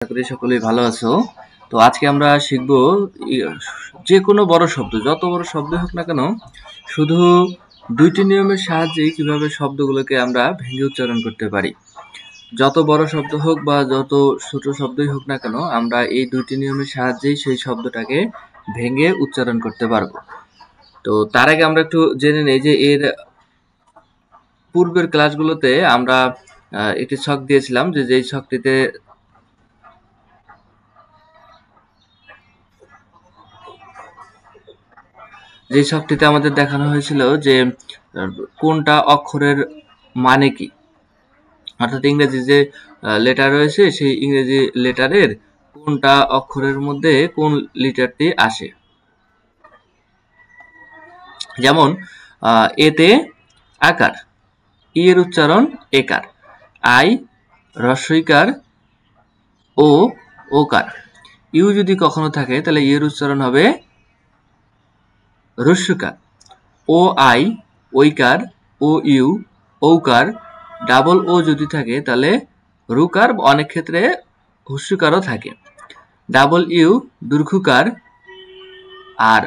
আশা করি সকলেই ভালো আছো। তো আজকে আমরা শিখব যে কোনো বড় শব্দ, যত বড় শব্দ হোক না কেন, শুধু দুইটি নিয়মের সাহায্যে কিভাবে শব্দগুলোকে আমরা ভেঙে উচ্চারণ করতে পারি। যত বড় শব্দ হোক বা যত ছোট শব্দই হোক না কেন, আমরা এই দুইটি নিয়মের সাহায্যেই সেই শব্দটাকে ভেঙে উচ্চারণ করতে পারবো। তো তার আগে আমরা একটু জেনে নেই যে এর পূর্বের ক্লাসগুলোতে আমরা একটি ছক দিয়েছিলাম, যেই ছকটিতে আমাদের দেখানো হয়েছিল যে কোনটা অক্ষরের মানে কি, অর্থাৎ ইংরেজি যে লেটার রয়েছে সেই ইংরেজি লেটারের কোনটা অক্ষরের মধ্যে কোন লেটারটি আসে। যেমন এতে আকার, ই এর উচ্চারণ একার, আই রস্বইকার, ও ওকার। ইউ যদি কখনো থাকে তাহলে এর উচ্চারণ হবে রস্যকার, ও আই ওইকার, ও ইউ ঔকার। ডাবল ও যদি থাকে তাহলে রুকার, অনেক ক্ষেত্রে হস্যকারও থাকে। ডাবল ইউ দীর্ঘকার, আর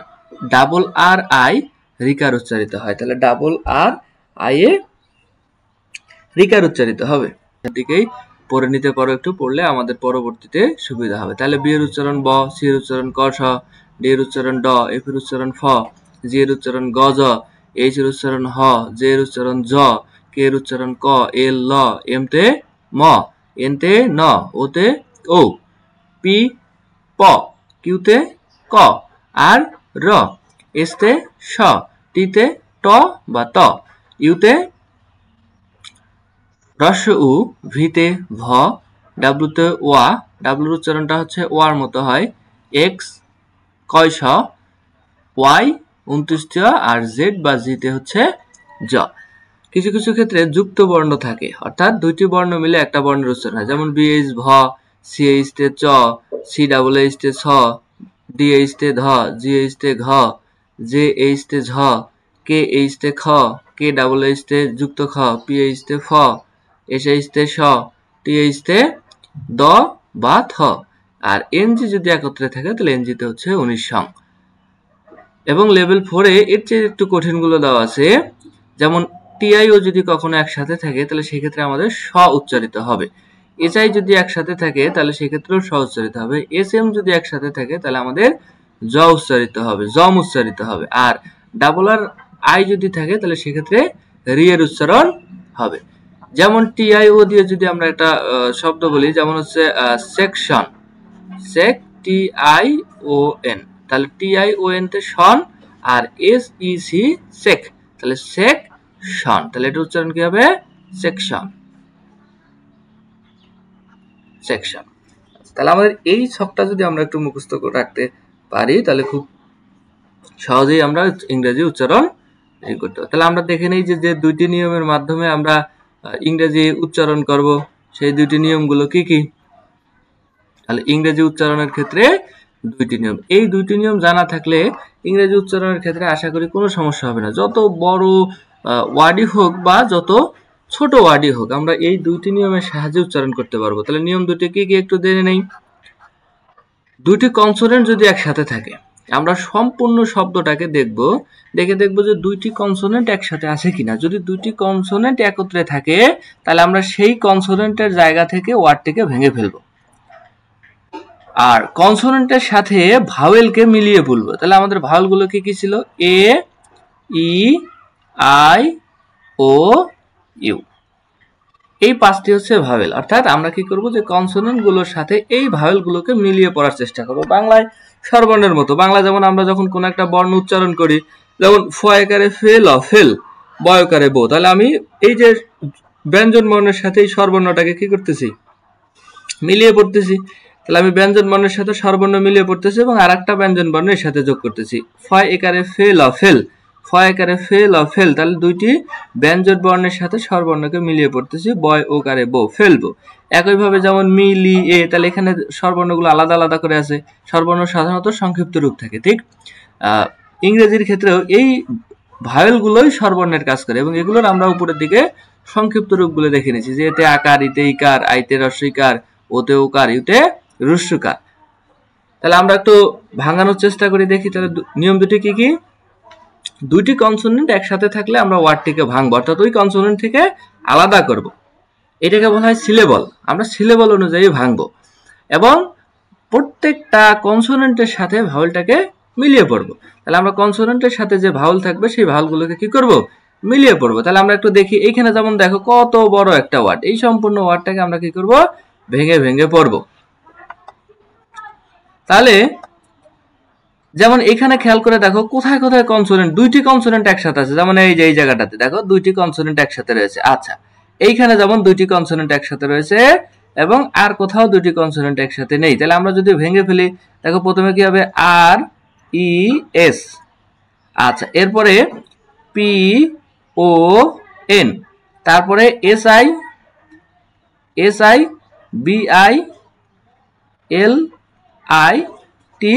ডাবল আর আই রিকার উচ্চারিত হয়, তাহলে ডাবল আর আই এ রিকার উচ্চারিত হবে। দিকেই পড়ে নিতে পারো, একটু পড়লে আমাদের পরবর্তীতে সুবিধা হবে। তাহলে বি এর উচ্চারণ ব, সি এর উচ্চারণ ক স, ডি এর উচ্চারণ ড, এফ এর উচ্চারণ ফ, জি এর উচ্চারণ গ জ, এইচ এর উচ্চারণ হ, জে এর উচ্চারণ জ, কে এর উচ্চারণ ক, এল ল, এম তে ম, এন তে ন, ও তে ও, পি প, কিউ তে ক, আর র, এস তে স, টি তে ট বা ত, ইউ তে রস্য উ, ভি তে ভ, ডাব্লু তে ওয়া, ডাব্লুর উচ্চারণটা হচ্ছে ওয়ার মতো হয়, এক্স কয়শ, ওয়াই 29, আর জেড বা জিতে হচ্ছে জ। কিছু কিছু ক্ষেত্রে যুক্ত বর্ণ থাকে, অর্থাৎ দুইটি বর্ণ মিলে একটা বর্ণের উচ্চারণ হয়। যেমন বিএইচ ভ, সিএইচ তে চ, সি ডাবল এইচ তে ছ, ডিএইচ তে ধ, জিএইচ তে ঘ, জে এইচ তে ঝ, কে এইচ তে খ, কে ডাবল এইচ তে যুক্ত খ, পিএইচ তে ফ, এসএইচ তে স, টিএইচ তে দ বা থ। আর এনজি যদি একত্রে থাকে তাহলে এনজিতে হচ্ছে 19 সং। এবং লেভেল 4-এ এর চেয়ে একটু কঠিন গুলো দেওয়া আছে। যেমন টিআইও যদি কখনো একসাথে থাকে তাহলে সেক্ষেত্রে আমাদের স উচ্চারিত হবে। এসআই যদি একসাথে থাকে তাহলে সেক্ষেত্রেও স উচ্চারিত হবে। এসএম যদি একসাথে থাকে তাহলে আমাদের জ উচ্চারিত হবে, জম উচ্চারিত হবে। আর ডাবল আর আই যদি থাকে তাহলে সেক্ষেত্রে রি এর উচ্চারণ হবে। যেমন টিআইও দিয়ে যদি আমরা একটা শব্দ বলি, যেমন হচ্ছে section, sec T I O N, তাহলে টি আই ও এন তে শন, আর এস ই সি সেক, তাহলে সেক শন, তাহলে এটা উচ্চারণ কি হবে? Section, section. তাহলে আমাদের এই ছকটা যদি আমরা একটু মুখস্থ করে রাখতে পারি তাহলে খুব সহজেই আমরা ইংরেজি উচ্চারণ করতে পারি। তাহলে আমরা দেখে নেই যে দুইটি নিয়মের মাধ্যমে আমরা ইংরেজি উচ্চারণ করব, সেই দুইটি নিয়মগুলো কি কি। তাহলে ইংরেজি উচ্চারণের ক্ষেত্রে দুইটি নিয়ম, এই দুইটি নিয়ম জানা থাকলে ইংরেজি উচ্চারণের ক্ষেত্রে আশা করি কোনো সমস্যা হবে না। যত বড় ওয়ার্ডই হোক বা যত ছোট ওয়ার্ডই হোক, আমরা এই দুইটি নিয়মের সাহায্যে উচ্চারণ করতে পারবো। তাহলে নিয়ম দুটি কি কি একটু জেনে নেই। দুইটি কনসোনেন্ট যদি একসাথে থাকে, আমরা সম্পূর্ণ শব্দটাকে দেখে দেখব যে দুইটি কনসোনেন্ট একসাথে আছে কিনা। যদি দুইটি কনসোনেন্ট একত্রে থাকে তাহলে আমরা সেই কনসোনেন্টের জায়গা থেকে ওয়ার্ডটিকে ভেঙে ফেলবো। আর কনসোনেন্টের সাথে ভাওয়েলকে মিলিয়ে বলবো। তাহলে আমাদের ভাওয়েলগুলো কি কি ছিল? এ, ই, আই, ও, ইউ, এই পাঁচটি হচ্ছে ভাওয়েল। অর্থাৎ আমরা কি করব, যে কনসোনেন্ট গুলোর সাথে এই ভাওয়েল গুলোকে মিলিয়ে পড়ার চেষ্টা করব। বাংলায় স্বরবর্ণের মতো, বাংলা যেমন আমরা যখন কোন একটা বর্ণ উচ্চারণ করি, যেমন ফয়কারে ফেল, ফেল, বয়কারে বো, তাহলে আমি এই যে ব্যঞ্জন বর্ণের সাথে এই স্বরবর্ণটাকে কি করতেছি, মিলিয়ে পড়তেছি। তাহলে আমি ব্যঞ্জন বর্ণের সাথে স্বরবর্ণ মিলিয়ে পড়তেছি এবং আরেকটা ব্যঞ্জন বর্ণের সাথে যোগ করতেছি। ফয় একারে ফেল, ফেল, ফয় একারে ফেল, ফেল, তাহলে দুইটি ব্যঞ্জন বর্ণের সাথে স্বরবর্ণকে মিলিয়ে পড়তেছি। বয় ও কারে বো, ফেলবো। একইভাবে যেমন মি, লি, এ, তাহলে এখানে স্বরবর্ণগুলো আলাদা আলাদা করে আছে। স্বরবর্ণ সাধারণত সংক্ষিপ্ত রূপ থাকে, ঠিক। ইংরেজির ক্ষেত্রেও এই ভাওয়েলগুলোই স্বরবর্ণের কাজ করে এবং এগুলোর আমরা উপরের দিকে সংক্ষিপ্ত রূপগুলো দেখে নিয়েছি, যে এতে আকার, ইতে ইকার, আইতে রস্বইকার, ওতে ওকার, ইউতে রস্যকার। তাহলে আমরা একটু ভাঙানোর চেষ্টা করি, দেখি তাহলে নিয়ম দুটি কি কি। দুইটি কনসোনেন্ট একসাথে থাকলে আমরা ওয়ার্ডটিকে ভাঙবো, অর্থাৎ ওই কনসোনেন্ট থেকে আলাদা করব। এটাকে বলা হয় সিলেবল। আমরা সিলেবল অনুযায়ী ভাঙবো এবং প্রত্যেকটা কনসোনেন্টের সাথে ভাওয়েলটাকে মিলিয়ে পড়বো। তাহলে আমরা কনসোনেন্টের সাথে যে ভাওয়েল থাকবে সেই ভাওয়েলগুলোকে কি করব, মিলিয়ে পড়বো। তাহলে আমরা একটু দেখি, এইখানে যেমন দেখো কত বড় একটা ওয়ার্ড, এই সম্পূর্ণ ওয়ার্ডটাকে আমরা কি করব, ভেঙে ভেঙে পড়বো। তাহলে যেমন এখানে খেয়াল করে দেখো কোথায় কোথায় কনসোনেন্ট, দুইটি কনসোনেন্ট একসাথে আছে, যেমন এই যে এই জায়গাটাতে দেখো দুইটি কনসোনেন্ট একসাথে রয়েছে। আচ্ছা, এইখানে যেমন দুইটি কনসোনেন্ট একসাথে রয়েছে এবং আর কোথাও দুইটি কনসোনেন্ট একসাথে নেই। তাহলে আমরা যদি ভেঙে ফেলি, দেখো প্রথমে কি হবে, আর ই এস, আচ্ছা এরপরে পি ও এন, তারপরে S I B I L I T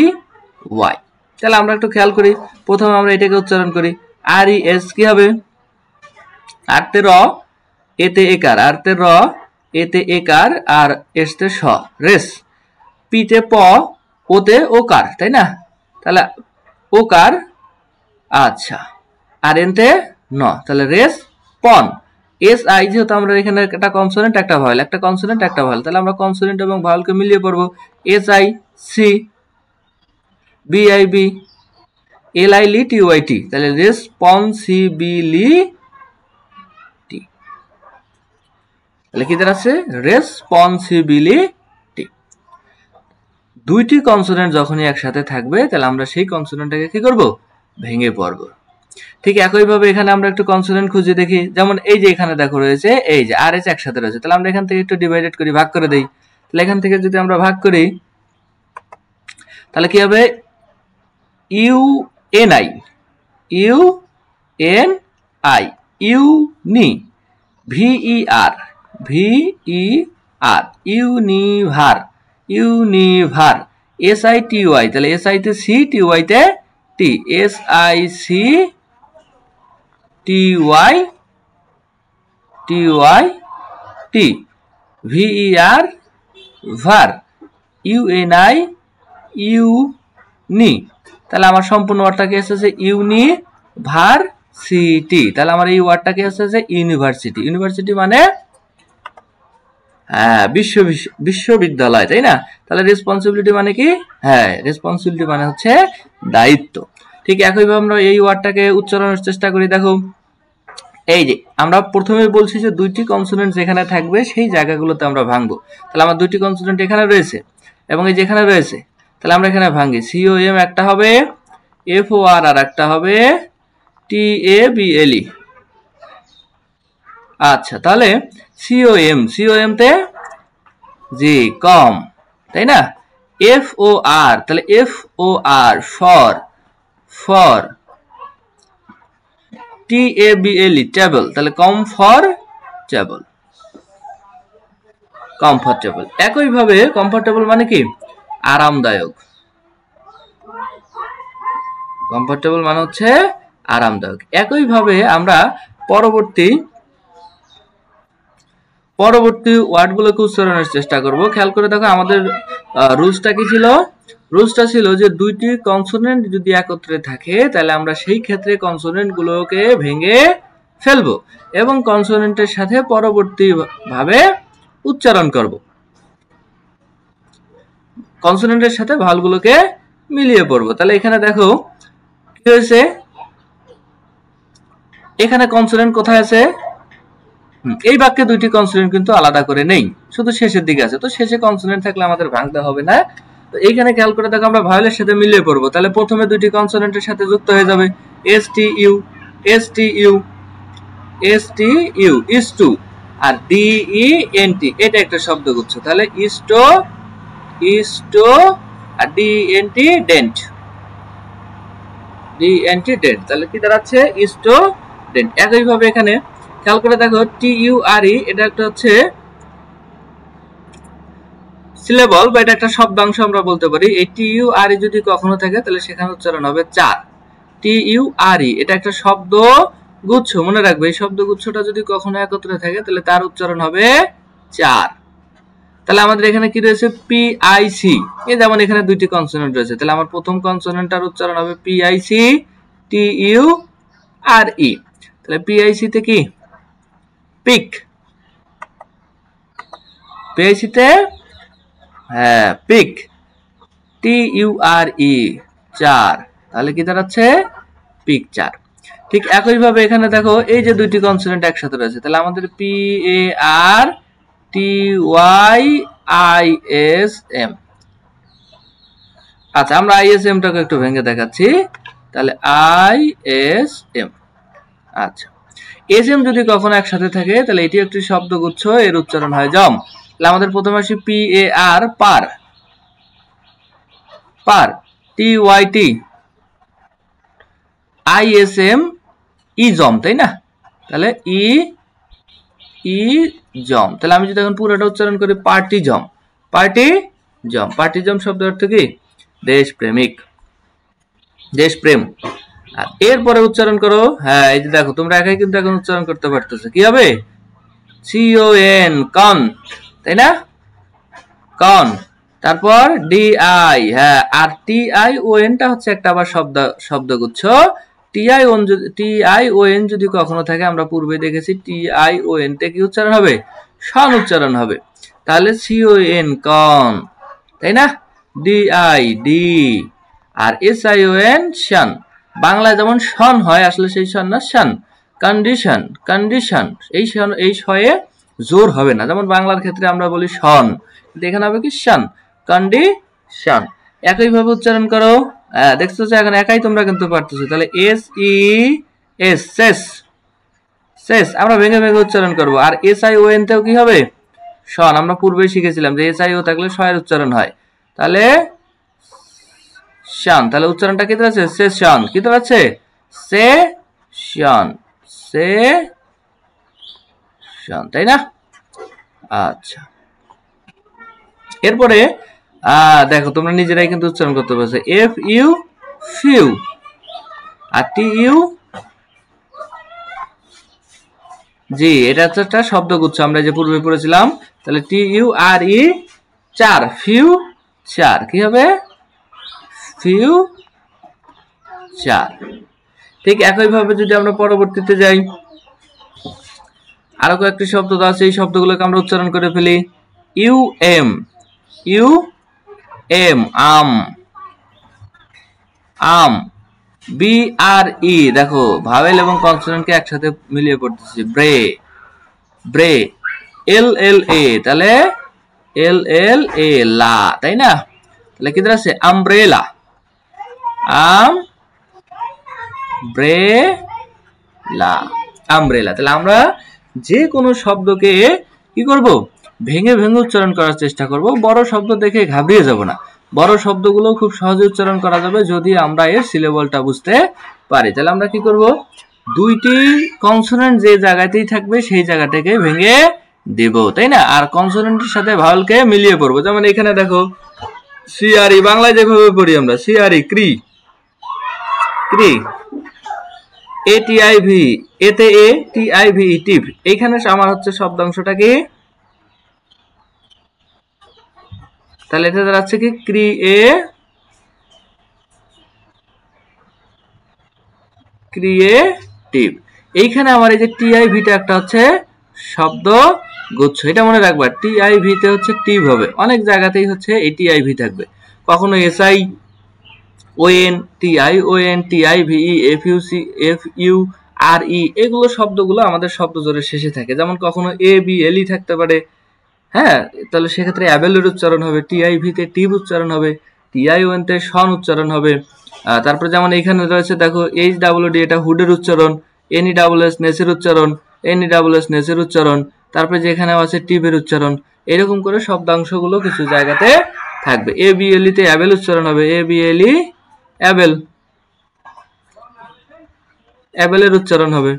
Y. তাহলে আমরা একটু খেয়াল করি, প্রথমে আমরা এটাকে উচ্চারণ করি, আর ই এস কি হবে, আরতে র এতে একার, আরতে র এতে একার আর এসতে স, রেস। পিতে প ওতে ওকার, তাই না, তাহলে ওকার, আচ্ছা আর এনতে ন, তাহলে রেস পন। এস আই, যেহেতু আমরা এখানে একটা কনসোনেন্ট একটা ভাওয়েল, একটা কনসোনেন্ট একটা ভাওয়েল, তাহলে আমরা কনসোনেন্ট এবং ভাওয়েলকে মিলিয়ে পড়বো। S I C, B I B, L I লি টি ওয়াই টি, তাহলে রেসপন্সিবিলিটি। তাহলে কি দাঁড়াচ্ছে, রেসপন্সিবিলিটি। দুইটি কনসোনেন্ট যখনই একসাথে থাকবে তাহলে আমরা সেই কনসোনেন্টটাকে কি করব, ভেঙে পড়বো। ঠিক একইভাবে এখানে আমরা একটু কনসোনেন্ট খুঁজে দেখি, যেমন এই যে এখানে দেখো রয়েছে এই যে আর এস একসাথে রয়েছে, তাহলে আমরা এখান থেকে একটু ডিভাইডেড করি, ভাগ করে দেই। তাহলে এখান থেকে যদি আমরা ভাগ করি তাহলে কি হবে, U N I, U N I, uni, V E R, univer, univer, S I T Y, তাহলে এস আই তে সি, টি ওয়াই তে টি, এস আই সি টি ওয়াই টি, ভিই আর ভার, ইউএনআই ইউনি। তাহলে আমার সম্পূর্ণ ওয়ার্ডটাকে এসেছে ইউনিভার্সিটি। তাহলে আমার এই ওয়ার্ডটাকে এসেছে ইউনিভার্সিটি। ইউনিভার্সিটি মানে হ্যাঁ বিশ্ববিদ্যালয়, তাই না। তাহলে রেসপন্সিবিলিটি মানে কি, হ্যাঁ রেসপন্সিবিলিটি মানে হচ্ছে দায়িত্ব। ঠিক একইভাবে আমরা এই ওয়ার্ডটাকে উচ্চারণের চেষ্টা করি। দেখো এই যে আমরা প্রথমে বলছি যে দুইটি কনসোনেন্ট যেখানে থাকবে সেই জায়গাগুলোতে আমরা ভাঙবো। তাহলে আমার দুইটি কনসোনেন্ট এখানে রয়েছে এবং এই যেখানে রয়েছে, তাহলে আমরা এখানে ভাঙি। সিও এম একটা হবে, এফ ও আর আর একটা হবে, টি এ বি এল ই। আচ্ছা তাহলে সিও এম তে জি কম, তাই না। এফ ও আর, তাহলে F O R for, T A B L E table, তাহলে কমফর্টেবল। একইভাবে কমফর্টেবল মানে কি, আরামদায়ক। কমফর্টেবল মানে হচ্ছে আরামদায়ক। একইভাবে আমরা পরবর্তী ওয়ার্ডগুলোকে উচ্চারণের চেষ্টা করব। খেয়াল করে দেখো আমাদের রুলসটা কি ছিল, রুলসটা ছিল যে দুইটি কনসোনেন্ট যদি একত্রে থাকে তাহলে আমরা সেই ক্ষেত্রে কনসোনেন্টগুলোকে ভেঙে ফেলবো এবং কনসোনেন্টের সাথে পরবর্তীভাবে উচ্চারণ করব। কনসোনেন্টের সাথে ভালগুলোকে মিলিয়ে পড়বো। তাহলে এখানে দেখো কি হয়েছে, এখানে কনসোনেন্ট কোথায় আছে, এই বাক্যে দুইটি কনসোনেন্ট কিন্তু আলাদা করে নেই, শুধু শেষের দিকে আছে। তো শেষে কনসোনেন্ট থাকলে আমাদের ভাঙতে হবে না। তো এইখানে খেয়াল করে দেখো আমরা ভাওয়েলের সাথে মিলিয়ে পড়বো। তাহলে প্রথমে দুইটি কনসোনেন্টের সাথে যুক্ত হয়ে যাবে S T U is to, R D E N T, এটা একটা শব্দগুচ্ছ। তাহলে ইস্টো আর ডি এন টি ডেন্ট, তাহলে কি দাঁড়াচ্ছে, স্টুডেন্ট। একইভাবে এখানে খেয়াল করে দেখো টি ইউ আর ই, এটা একটা হচ্ছে সিলেবল বা এটা একটা শব্দাংশ আমরা বলতে পারি। এই টি ইউ আর ই যদি কখনো থাকে তাহলে সেখানে উচ্চারণ হবে চার। টি ইউ আর ই এটা একটা শব্দ গুচ্ছ, মনে রাখবে এই শব্দ গুচ্ছটা যদি কখনো একত্রে থাকে তাহলে তার উচ্চারণ হবে চার। তাহলে আমাদের এখানে কি রয়েছে পিআইসি, এই যেমন এখানে দুইটি কনসোনেন্ট রয়েছে, তাহলে আমার প্রথম কনসোনেন্টটার উচ্চারণ হবে পিআইসি টি ইউ আর ই। তাহলে পিআইসি তে কি পিক, পিআইসি তে হ্যাঁ পিক, টি ইউ আর ই 4, তাহলে কি দাঁড়াচ্ছে পিকচার। ঠিক একইভাবে এখানে দেখো এই যে দুইটি কনসোনেন্ট একসাথে রয়েছে, তাহলে আমাদের P A R T Y I S M. আচ্ছা আমরা আই এস এম টাকে একটু ভেঙে দেখাচ্ছি, তাহলে আই এস এম। আচ্ছা এস এম যদি কখনো একসাথে থাকে তাহলে এটি একটি শব্দগুচ্ছ, এর উচ্চারণ হয় জম। তাহলে আমাদের প্রথমে আসি P A R par, par, T Y T I S M ism, তাই না? তাহলে ই ই জম। তাহলে আমি যদি এখন পুরোটা উচ্চারণ করি পার্টি জম, পার্টি জম, পার্টি জম শব্দ অর্থ কি দেশপ্রেমিক, দেশপ্রেম। আর এরপরে উচ্চারণ করো, হ্যাঁ এই যে দেখো তোমরা একাই কিন্তু এখন উচ্চারণ করতে পারতেছো, কি হবে সিওএন কন, তাই না কন। তারপর ডি আই, হ্যাঁ আর টি আই ও এন টা হচ্ছে একটা আবার শব্দগুচ্ছ। টি আই ও এন যদি কখনো থাকে, আমরা পূর্বে দেখেছি টি আই ও এন তে কি উচ্চারণ হবে শন উচ্চারণ হবে, তাহলে সিওএন কন, তাই না? D I D R S I O N শান, বাংলায় যেমন শন হয় আসলে সেই শন না, শান। কন্ডিশন, কন্ডিশন এই শন, এই শয়ে জোর হবে না, যেমন বাংলার ক্ষেত্রে আমরা বলি শন, এখানে হবে কি শান, কন্ডিশন। একইভাবে উচ্চারণ করো, দেখছো এখন একাই তোমরা কিন্তু পারতেছো, তাহলে এস ই এস সেস, সেস আমরা ভেঙে ভেঙে উচ্চারণ করব। আর এস আই ও এন তেও কি হবে শন, আমরা পূর্বেই শিখেছিলাম যে এস আই ও থাকলে শয়ের উচ্চারণ হয়, তাহলে শান, তাহলে উচ্চারণটা কি দাঁড়াচ্ছে সেশন, কি দাঁড়াচ্ছে সেশন, সেশন, তাই না? আচ্ছা এরপরে দেখো তোমরা নিজেরাই কিন্তু উচ্চারণ করতে পারছো, এফ ইউ ফিউ আর টি ইউ জি, এটা হচ্ছে একটা শব্দগুচ্ছ আমরা যে পূর্বে পড়েছিলাম। তাহলে টি ইউ আর ই 4, ফিউ 4, কি হবে ফিউ 4। ঠিক একইভাবে যদি আমরা পরবর্তীতে যাই, আরো কয়েকটি শব্দ আছে, এই শব্দগুলোকে আমরা উচ্চারণ করে ফেলি। ইউ এম, ইউ এম আম, আম। বি আর ই, দেখো ভাওয়েল এবং কনসোনেন্টকে একসাথে মিলিয়ে পড়তেছি, ব্রে, ব্রে। এল এল এ, তাহলে এল এল এ লা, তাই না? তাহলে কি দাঁড়াচ্ছে আমব্রেলা, আমব্রেলা, আমব্রেলা। তাহলে আমরা যে কোনো শব্দকে কি করব ভেঙে ভেঙে উচ্চারণ করার চেষ্টা করব, বড় শব্দ দেখে ঘাবড়িয়ে যাব না, বড় শব্দগুলো খুব সহজে উচ্চারণ করা যাবে যদি আমরা এর সিলেবলটা বুঝতে পারি। তাহলে আমরা কি করব, দুইটি কনসোনেন্ট যে জায়গাতেই থাকবে সেই জায়গাটাকে ভেঙে দেব, তাই না? আর কনসোনেন্টের সাথে ভাওয়েলকে মিলিয়ে পড়বো, যেমন এখানে দেখো সিআরই, বাংলায় যেভাবে পড়ি আমরা সিআরই ক্রি, ক্রি, এ টি আই ভি, এতে এ টি আই ভি টিপ। এইখানে আমার হচ্ছে শব্দাংশটা কি, তাহলে এটা দাঁড়াচ্ছে কি ক্রিয়েটিভ। এইখানে আমার এই যে টিআই ভিটা একটা হচ্ছে শব্দ গুচ্ছ, এটা মনে রাখবা, টিআই ভিতে হচ্ছে টিভ হবে, অনেক জায়গাতেই হচ্ছে এই টিআই ভি থাকবে, কখনো S I O N, T I O N, T I V E, F U C, F U R E, এগুলো শব্দগুলো আমাদের শব্দ জোরের শেষে থাকে, যেমন কখনো এ বি এল ই থাকতে পারে, হ্যাঁ, তাহলে সেক্ষেত্রে অ্যাবেলের উচ্চারণ হবে, টিআই ভিতে টিভ উচ্চারণ হবে, টিআই ওএন তে শন উচ্চারণ হবে। তারপরে যেমন এখানে রয়েছে দেখো এইচ ডাব্লিউ ডি, এটা হুডের উচ্চারণ, এনই ডাবল এস নেসের উচ্চারণ, এনই ডাবল এস নেসের উচ্চারণ, তারপরে যেখানে আছে টিভের উচ্চারণ, এরকম করে শব্দাংশগুলো কিছু জায়গাতে থাকবে। এ বি এল ই তে অ্যাবেল উচ্চারণ হবে, এ বি এল ই অ্যাবেল, অ্যাবেলের উচ্চারণ হবে।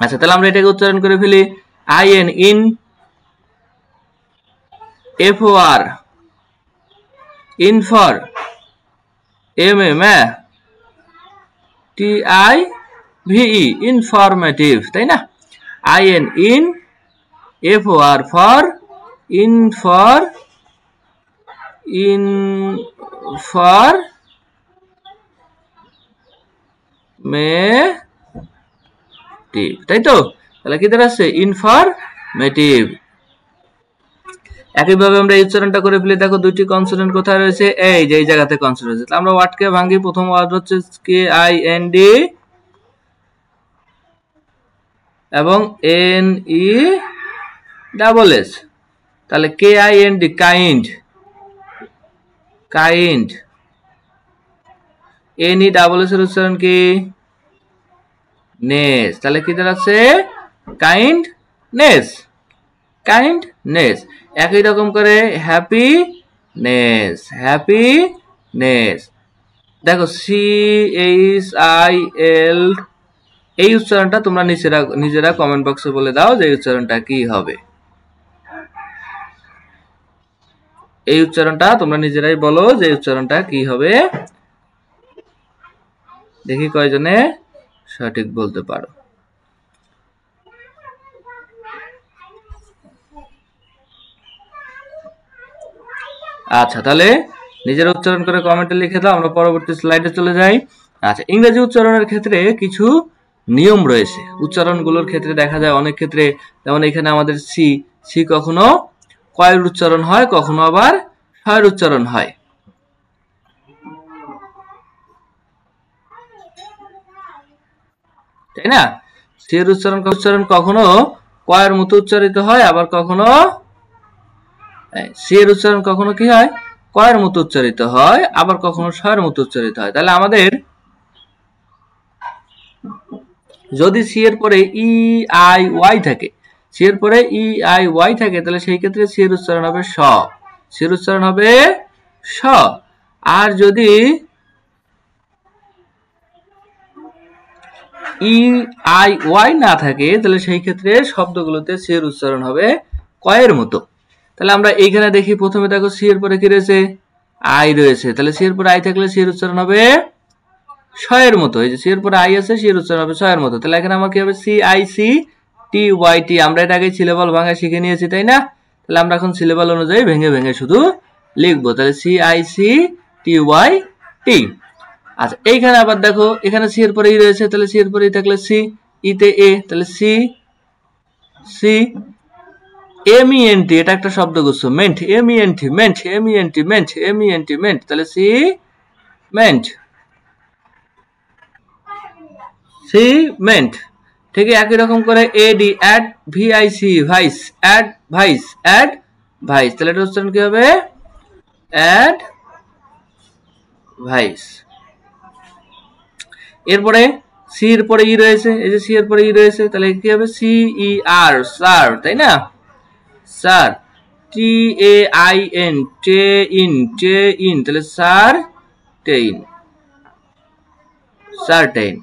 আচ্ছা তাহলে আমরা এটাকে উচ্চারণ করে ফেলি, I N in, F O R in for, M A ম্যা, টি আই ভিই ইনফরমেটিভ, তাই না? I N in, F O R for, informative, তাই তো? তাহলে কি দাঁড়াচ্ছে? ইনফরমেটিভ। একইভাবে আমরা এই উচ্চারণটা করে ফেলি। দেখো দুইটি কনসোনেন্ট কোথায় রয়েছে? এই যে এই জায়গাতে কনসোনেন্ট রয়েছে। আমরা ওয়ার্ডকে ভাঙি। প্রথম ওয়ার্ড হচ্ছে KIND এবং NESS। তাহলে KIND কাইন্ড, কাইন্ড। NESS এর উচ্চারণ কি? নেস। তাহলে কি দাঁড়াচ্ছে? Kindness, kindness. একই রকম করে হ্যাপিনেস, হ্যাপিনেস। দেখো CHIL, এই উচ্চারণটা তোমরা নিজেরা কমেন্ট বক্সে বলে দাও যে এই উচ্চারণটা কি হবে। এই উচ্চারণটা তোমরা নিজেরাই বলো যে এই উচ্চারণটা কি হবে। দেখি কয়জনে সঠিক বলতে পারো। আচ্ছা, তাহলে নিজের উচ্চারণ করে কমেন্টে লিখে দাও। আমরা পরবর্তী স্লাইডে চলে যাই। আচ্ছা, ইংরেজি উচ্চারণের ক্ষেত্রে কিছু নিয়ম রয়েছে। উচ্চারণগুলোর ক্ষেত্রে দেখা যায় অনেক ক্ষেত্রে, যেমন এখানে আমাদের সি কখনো কয়ের উচ্চারণ হয়, কখনো আবার ছয়ের উচ্চারণ হয়, তাই না? সি এর উচ্চারণ কখনো কয়ের মতো উচ্চারিত হয়, আবার কখনো সি এর উচ্চারণ কখনো কি হয়? কয়ের মতো উচ্চারিত হয়, আবার কখনো ছয়ের মতো উচ্চারিত হয়। তাহলে আমাদের যদি সি এর পরে EIY থাকে, সি এর পরে EIY থাকে, তাহলে সেই ক্ষেত্রে সি এর উচ্চারণ হবে স, সি এর উচ্চারণ হবে স। আর যদি EIY না থাকে, তাহলে সেই ক্ষেত্রে শব্দগুলোতে সি এর উচ্চারণ হবে কয়ের মতো। তাহলে আমরা এইখানে দেখি, প্রথমে দেখো সি এর পরে কি রয়েছে? আই রয়েছে। তাহলে সি এর পরে আই থাকলে সি এর উচ্চারণ হবে ছয়ের মতো। এই যে সি এর পরে আই আছে, সি এর উচ্চারণ হবে ছয়ের মতো। তাহলে এখানে আমার কি হবে? CICTYT। আমরা এটা আগে সিলেবল ভাঙা শিখে নিয়েছি, তাই না? তাহলে আমরা এখন সিলেবল অনুযায়ী ভেঙে ভেঙে শুধু লিখবো। তাহলে CICTYT। আচ্ছা, এইখানে আবার দেখো এখানে সি এর পরে ই রয়েছে, তাহলে সি এর পরে ই থাকলে সি, ইতে এ, তাহলে সি MENT, এটা একটা শব্দগুচ্ছ, ment, MENT, ment, MENT, ment, MENT, ment. তাহলে সি মেন্ট, সিমেন্ট। ঠিক একই রকম করে AD, ad, VIC, vice, advice, advice. তাহলে এটা উচ্চারণ কি হবে? Add vice. এরপরে সি এর পরে ই রয়েছে, এই যে সি এর পরে ই রয়েছে, তাহলে কি হবে? CER, স্যার, তাই না? স্যার। TAIN, ten, ten. তাহলে স্যার টেইন, সার্টেইন।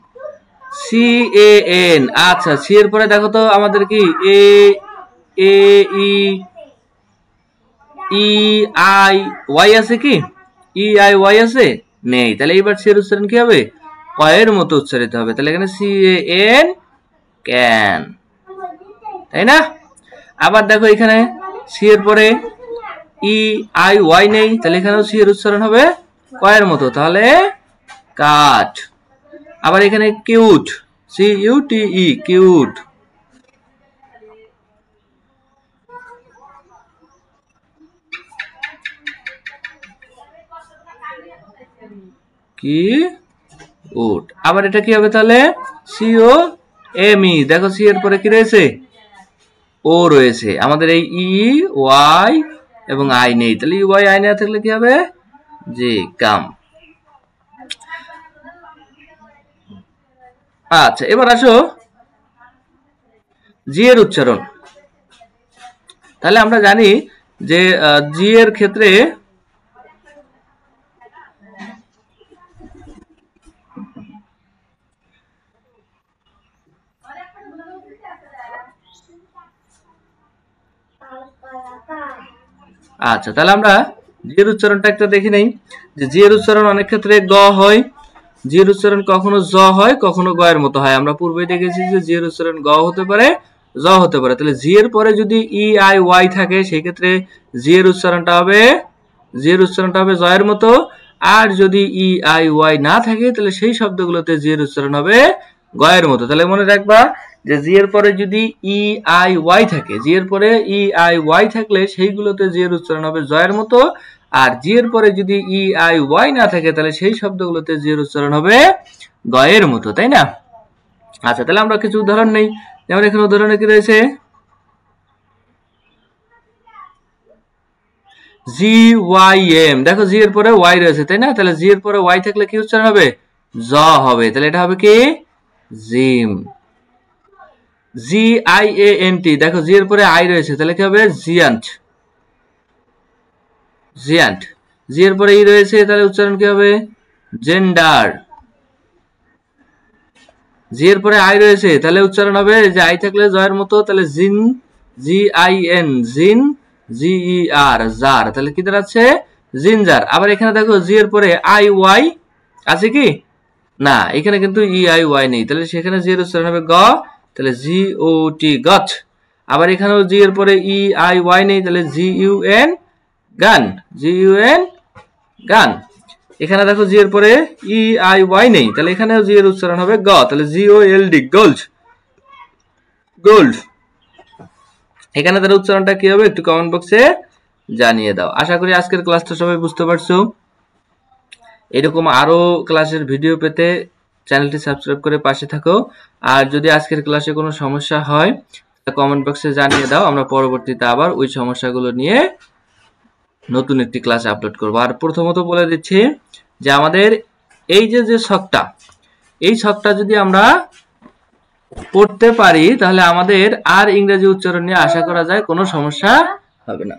CAN। আচ্ছা, সি এর পরে দেখো তো আমাদের কি EIY আছে কি? EIY আছে? নেই। তাহলে এইবার সি এর উচ্চারণ কি হবে? কয়ের মতো উচ্চারিত হবে। তাহলে এখানে CAN, ক্যান, তাই না? আবার দেখো এখানে সি এর পরে EIY নেই, তাহলে এখানেও সি এর উচ্চারণ হবে কয়ের মতো, তাহলে কাট। আবার এখানে কিউট, CUTE, কিউট। কি উট। আবার এটা কি হবে? তাহলে COME। দেখো সি এর পরে কি রয়েছে? ও রয়েছে। আমাদের এই EY এবং আই নেই, তাহলে EY আই না থাকলে কি হবে? জি, কাম। আচ্ছা, এবার আসো জি এর উচ্চারণ। তাহলে আমরা জানি যে জি এর ক্ষেত্রে আচ্ছা, তাহলে আমরা জি এর উচ্চারণটা একটা দেখে নেই যে জি এর উচ্চারণ অনেক ক্ষেত্রে গ হয়, জি এর উচ্চারণ কখনো জ হয়, কখনো গ এর মতো হয়। আমরা পূর্বে দেখেছি যে জি এর উচ্চারণ গ হতে পারে, জ হতে পারে। তাহলে জি এর পরে যদি ই আই ওয়াই থাকে সেই ক্ষেত্রে জি এর উচ্চারণটা হবে জয়ের মতো। আর যদি ই আই ওয়াই না থাকে তাহলে সেই শব্দগুলোতে জি এর উচ্চারণ হবে গয়ের মতো। তাহলে মনে রাখবা যে জি এর পরে যদি ই আই ওয়াই থাকে, জি এর পরে ই আই ওয়াই থাকলে সেইগুলোতে জি এর উচ্চারণ হবে জয়ের মতো। আর জি এর পরে যদি ই আই ওয়াই না থাকে তাহলে সেই শব্দগুলোতে জি এর উচ্চারণ হবে গয়ের মতো, তাই না? আচ্ছা, তাহলে আমরা কিছু উদাহরণ নেই। যেমন এখানে উদাহরণে কি রয়েছে, জি ওয়াই এম, দেখো জি এর পরে ওয়াই রয়েছে, তাই না? তাহলে জি এর পরে ওয়াই থাকলে কি উচ্চারণ হবে? জ হবে। তাহলে এটা হবে কি? Gym. G I A N T, দেখো জি এর পরে আই রয়েছে, তাহলে কি হবে? জিয়ান্ট। জি এর পরে ই রয়েছে, তাহলে উচ্চারণ কি হবে? জেন্ডার। জি এর পরে আই রয়েছে, তাহলে উচ্চারণ হবে যে আই থাকলে জয়ের মতো, তাহলে জিন, জি আই এন, জিন, জি ই আর, জার, তাহলে কি দাঁড়াচ্ছে? জিনজার। আবার এখানে দেখো জি এর পরে আই ওয়াই আছে কি? না, এখানে কিন্তু ই আই ওয়াই নেই, তাহলে সেখানে জি এর উচ্চারণ হবে গ, তাহলে জি ও টি, গট। আবার এখানেও জি এর পরে ই আই ওয়াই নেই, তাহলে জি ইউ এন, গান, জি ইউ এন, গান। এখানে দেখো জি এর পরে ই আই ওয়াই নেই, তাহলে এখানেও জি এর উচ্চারণ হবে গ, তাহলে জি ও এল ডি, গোল্ড, গোল্ড। এখানে তার উচ্চারণটা কি হবে একটু কমেন্ট বক্সে জানিয়ে দাও। আশা করি আজকের ক্লাসটা সবাই বুঝতে পারছো। এরকম আরো ক্লাসের ভিডিও পেতে চ্যানেলটি সাবস্ক্রাইব করে পাশে থাকো। আর যদি আজকের ক্লাসে কোনো সমস্যা হয় কমেন্ট বক্সে জানিয়ে দাও, আমরা পরবর্তীতে আবার ওই সমস্যাগুলো নিয়ে নতুন একটি ক্লাস আপলোড করব। আর প্রথমত বলে দিচ্ছি যে আমাদের এই যে ছকটা, এই ছকটা যদি আমরা পড়তে পারি তাহলে আমাদের আর ইংরেজি উচ্চারণ নিয়ে আশা করা যায় কোনো সমস্যা হবে না।